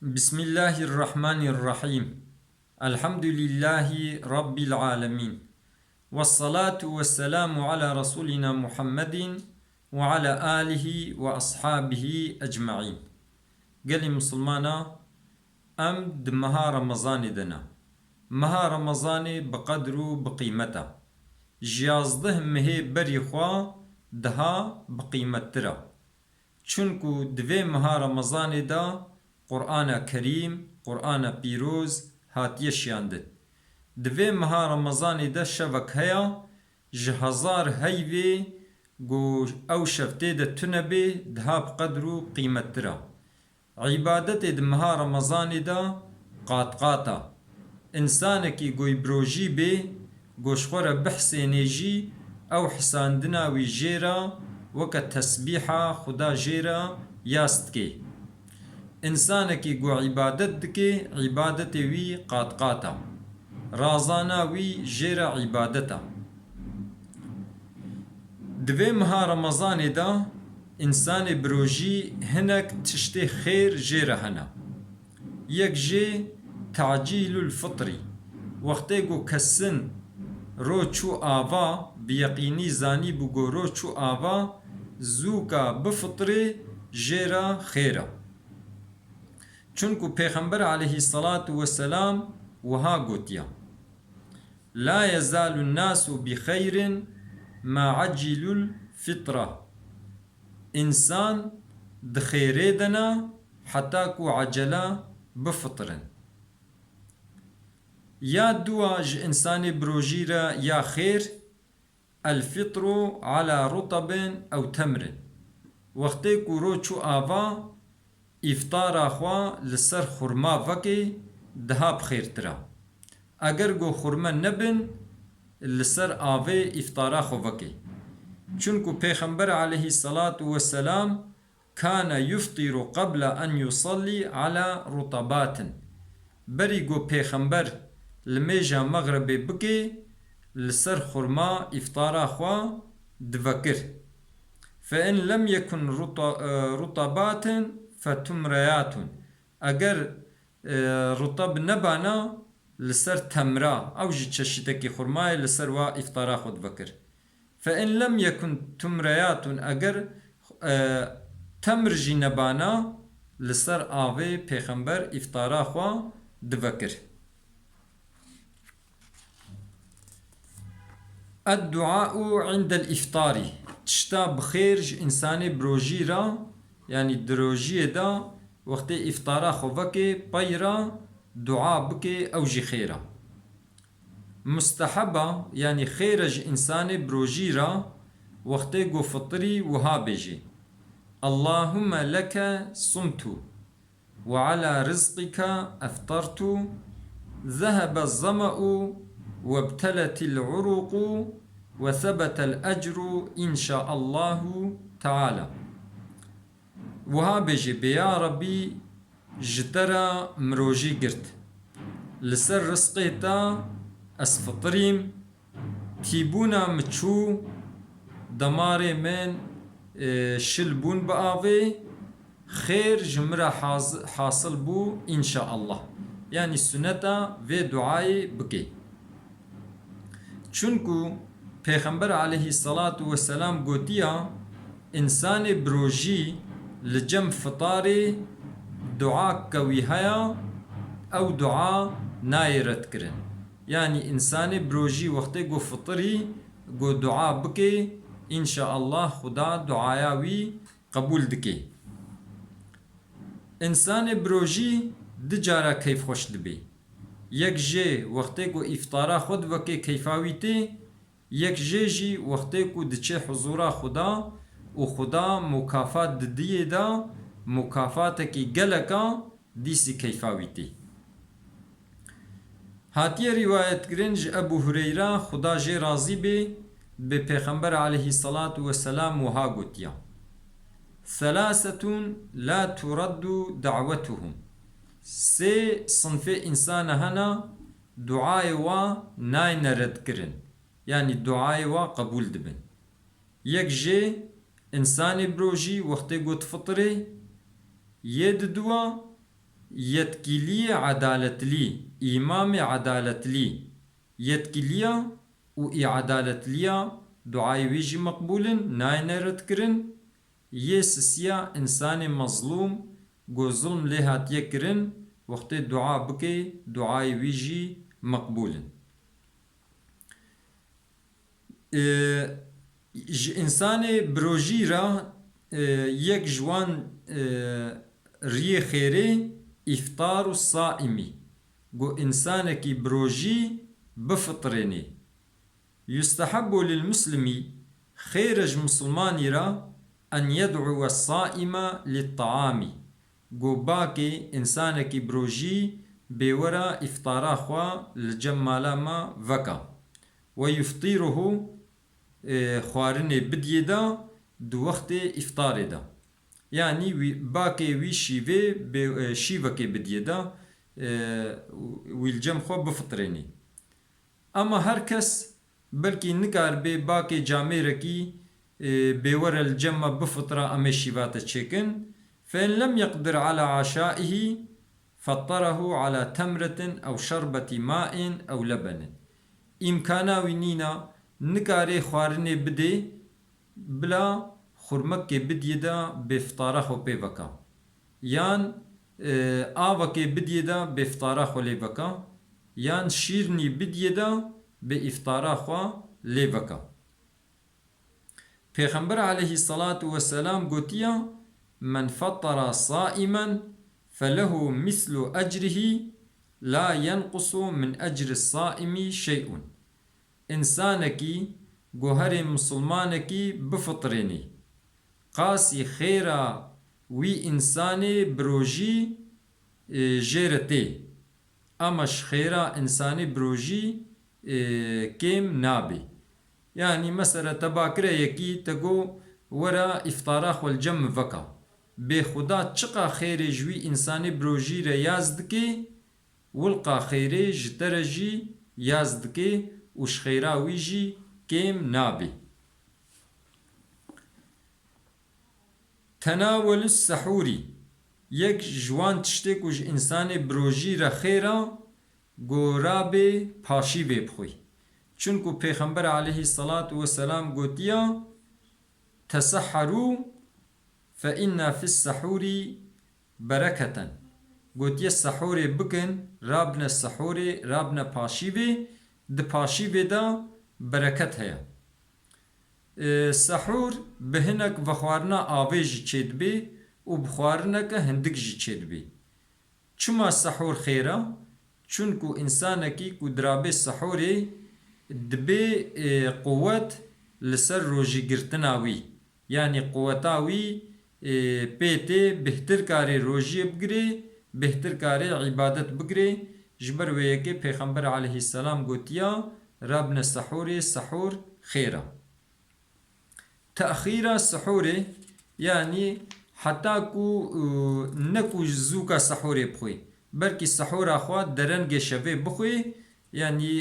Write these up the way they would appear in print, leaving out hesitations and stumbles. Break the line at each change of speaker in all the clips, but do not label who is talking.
بسم الله الرحمن الرحيم. الحمد لله رب العالمين، والصلاة والسلام على رسولنا محمد وعلى آله وأصحابه أجمعين. قال مسلمانا أم دمها رمضان دنا مها رمضان بقدر بقيمته جيازده مهي بريخوا دها بقيمترا چونكو دوي مها رمضان دا قرآن كريم قرآن بيروز هاتيه شياندد. دوي مها رمضان دا شوك هيا جهزار هيوي گو او شفته دا تنبي دها بقدرو قيمترا. عبادت دمها رمضان دا قاتا انسانكي گوي بروجي بي گوشخور بحسيني جي او حساندنا وي جيرا وكا تسبيحا خدا جيرا ياستكي انسانكي گو عبادت دكي عبادت وي قاتا رازانا وي جيرا عبادتا. دوي مها رمضان دا انسان بروجي هنك تشتي خير جيرا هنا. يك جي تعجيل الفطري وقتي گو كسن روچو آوا بيقيني زاني بگو روچو آوا زوكا بفطري جيرا خيرا. چونكو پیغمبر عليه الصلاة والسلام وها قوتيا لا يزال الناس بخير ما عجل الفطرة. انسان دخيري دنا حتى كو عجلا بفطرن. يا دواج انسان بروجيرا يا خير الفطر على رطب او تمر. وقتی کو روچو آوا افطار اخوا لسر خورما وکی دها بخیر ترا. اگر گو خورما نبن لسر آوه افطار اخوا وکی. چونکو پیغمبر عليه الصلاة والسلام كان يفطر قبل ان يصلي على رطبات. بري گو پیغمبر لميجا مغرب بكي لسر خرما افطار اخوا دفكر. فإن لم يكن رطبات فتمريات. اگر رطب نبانا لسر تمرا او جي چشتكي خرما لسر وا افطار اخوا دفكر. فإن لم يكن تمريات اگر تمر جي نبانا لسر آوه پیغمبر افطار اخوا دفكر. الدعاء عند الإفطار تشتا بخير إنساني بروجيرا يعني دروجي دا وقت إفطارا خوفكي بيرا دعاء بكي أو جي خيرا. مستحبة يعني خيرج إنساني بروجيرا وقت جو فطري وها بيجي اللهم لك صمت وعلى رزقك أفطرت ذهب الظمأ وابتلت العروق وثبت الأجر إن شاء الله تعالى. وها بيجي بيا ربي جترا مروجي قرت لسر رزقيتا أسفطريم تيبونا متشو دماري من شلبون بآوي خير جمرة حاصل بو إن شاء الله. يعني السنة في دعاي بكي. چونکو پیغمبر علیه الصلاة والسلام گوتیا انسان بروجی لجم فطاری دعا کوی هیا او دعا نایرت کرن. يعني انسان بروجی وقتی گو فطری گو دعا بکی ان شاء الله خدا دعایاوی قبول دکی. انسان بروجی دجارا کیف خوش دبی. یک جه وقتی کو افطارا خود وکی کیفاویتی یک جه جی وقتی کو دچه حضورا خدا و خدا مکافات دیه دا مکافات کی گلکا دیسی کیفاویتی. هاتی روایت گرنج ابو هریره خدا جه راضی به پیغمبر علیه الصلاة والسلام وها گوتیا ثلاثة لا ترد دعوتهم. سي صنف انسان هنا دعاء و ناي نرد كرن يعني دعاء و قبول دبن. يك جي انسان بروجي وقت قد فطري يد دوا yetkili adaletli, imam adaletli, yetkiliya u i'adaletliya duayê wî jî meqbûlin, nayne redkirin. Yê sisiya insanê mezlûm got zulm lê hatiye kirin, wextê dua bike, duayê wî jî meqbûlin. Ji insanê birojî ra yek ji wan riyê xêrê îftar û saîmî. Got insanekî birojî bifitrênê. Yustehabbu lil muslimi xêr e ji musilmanî ra en yed'uwe saîma lit-taamî. Got bakê insanekî birojî bêwera îftara xwe li cem mala me veka. Ve yuftiruhu xwarinê bidiyê da di wextê îftarê da. Yani bakê wî şîvê şîvekê bidiyê da wî li cem xwe bifitrênê. Ama her kes belkî nikaribe bakê camêrekî bêwere li cem me bifitra em ê şîva te çêkin. Fein lem yeqdir ala aşaihî fattarahu ala temretin ew şerbetî ma'in ew lebenin. İmkana wî nîna nikarê xwarinê bidê bila xurmekê bidiyê da bê iftara xwe pê veka. Yan avekê bidiyê da bê iftara xwe lê veka. Yan şîrnî bidiyê da bê iftara xwe lê veka. Pêxember aleyhissalatu vesselam gotiya men fattara saimen felehu mislu ecrihi la yenqusu min ecri saimi şey'un. İnsanekî goherê musilmanekî bifitrênê. Qasî xêra wî insanê birojî jê re tê. Ama ji xêra insanê birojî kêm nabe. Yani mesela te bakire yekî te got were îftara xwe li cem min veka. Bêxuda çiqa xêrê ji wî insanê birojî re yaz dike, wilqa xêrê ji te re jî yaz dike û ji xêra wî jî kêm nabe. Tenawulü sehûrî yek ji wan tiştê ku ji insanê birojî re xêr a got rabe paşîvê bixwe. Çunku Pêxember aleyhissalatu vesselam gotiya tesehherû fe inna fis sehûrî bereketen. Gotiye sehûrê bikin, rabne sehûrê, rabne paşîvê, di paşîvê da bereket heye. Sehûr bi hinek vexwarina avê jî çêdibe û bi xwarineke hindik jî çêdibe. Çima sehûr xêr a? Çunku insanekî ku dirabe sehûrê dibe quwet li ser rojîgirtina wî. Yani quweta wî pê tê bihtir karê rojiyê bigire, bihtir karê îbadet bigire. Ji ber wê yekê Pêxember aleyhisselam gotiya rabne sehûrê sehûr xêr a. Te'xîra sehûrê yani heta ku ne ku zûka sehûrê bixwe. Belkî sehûra xwe derengê şevê bixwe. Yani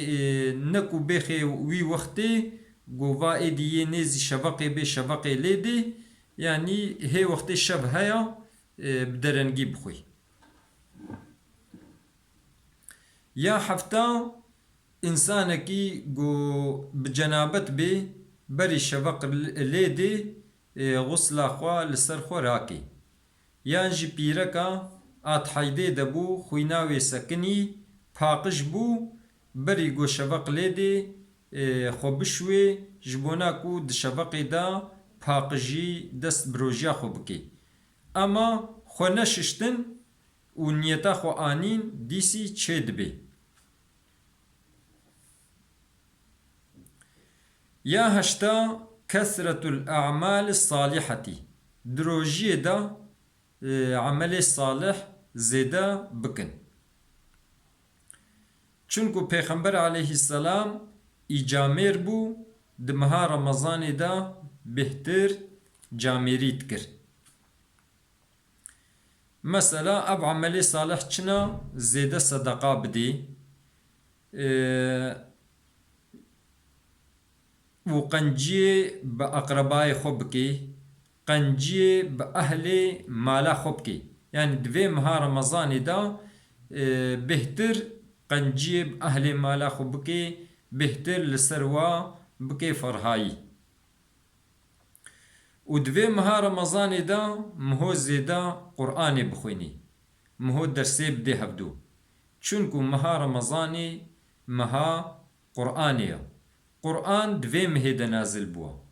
ne ku bêxê wî wextê gova êdî yê nêzî şeveqê bê şeveqê lê dê. Yani hê wextê şev heya bi derengî bixwe. Ya hefta insanekî got bi cenabet bê berî şeveq lê dê gusla xwe li ser xwe rakê. Yan jî pîreka at heydê de bû xwîna wê sekinî paqij bû berî got şeveq lê dê xwe bişwê ji bona ku di şeveqê da paqijî dest bi rojiya xwe bike. Ama xwe neşiştin û niyeta xwe anîn dîsî çê dibe. Ya heşta kesretul a'mal salihati. Di rojiyê da amelê salih zêde bikin. Çunku Pêxember aleyhisselam îcamêr bû di meha Remezanê da bihtir camêrî dikir. Mesela ev amelê salih çina zêde sedeqa bidê û qenciyê bi aqrebayê xwe bikê, qenciyê bi ehlê mala xwe bikê. يعني دوی مها رمضان دا بهتر قنجيب أهل مالا خو بكي بهتر لسروا بكي فرهاي ودوی مها رمضان دا مهو زيدا قرآن بخويني مهو درسي بده هبدو چونكو مها رمضاني مها قرآنية قرآن دوی مهد نازل بوا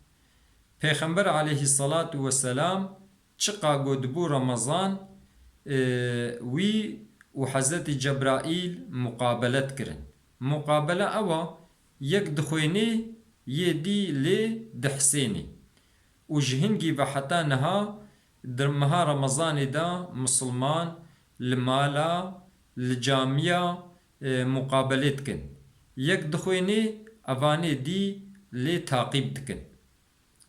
پیغمبر علیه الصلاة والسلام چقا گودبو رمضان وی و حضرت جبرائیل مقابلت کرن مقابله اوا یک دخوینی یه دی لی دحسینی و جهنگی و حتی نها در مها رمضان دا مسلمان لمالا لجامعه مقابلت کن یک دخوینی اوانه دی لی تعقیب دکن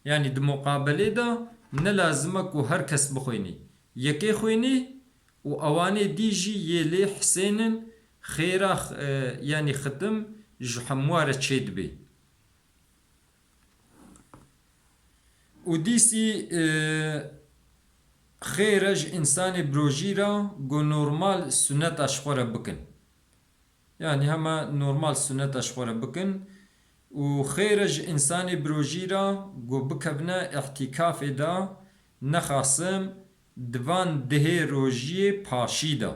يعني د مقابله دا نه لازمه کو هر کس بخوینی یکی خوینی و اوانه دیجی یلی حسین خیره يعني ختم جحمواره چید بی و دیسی خیرج انسان بروجی را گو نورمال سنت اشخوره بکن يعني هما نورمال سنت اشخوره بکن و خیرج انسان بروجی را گو بکبنه احتکاف دا نخاسم دوان ده روژی پاشی دا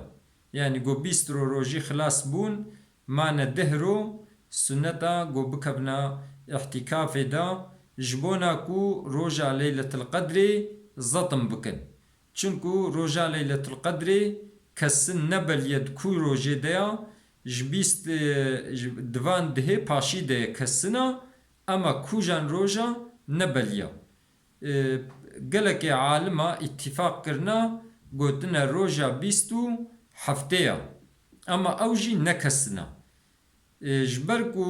یعنی گو 20 روژی خلاص بون معنی ده رو سنتا گو بکبنه احتکاف دا جبونا کو روژا لیلت القدر زطم بکن چونکو روژا لیلت القدر کسن نبل ید کو روژی دیا جبیست دوان ده پاشی ده کسنا اما کوجان روژا نبلیا گلک عالما اتفاق کرنا گوتنا روژا بیستو هفته اما اوجی نکسنا جبرکو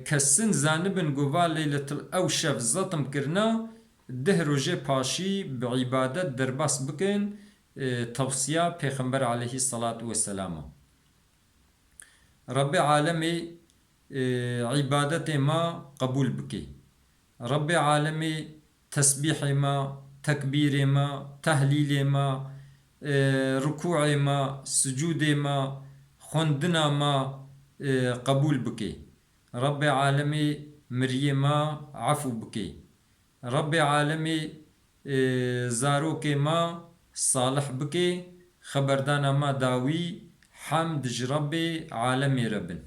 کسن زانبن گووا لیلت او شف زطم کرنا ده روژه پاشی بعبادت درباس بکن توصیه پیغمبر علیه الصلاة والسلام رب عالمی عبادت ما قبول بکی رب عالمی تسبیح ما تکبیر ما تهلیل ما رکوع ما سجود ما خوندنا ما قبول بکی رب عالمی مریه ما عفو بکی رب عالمی زاروک ما صالح بکی خبردان ما داوی حمد رب عالمی ربن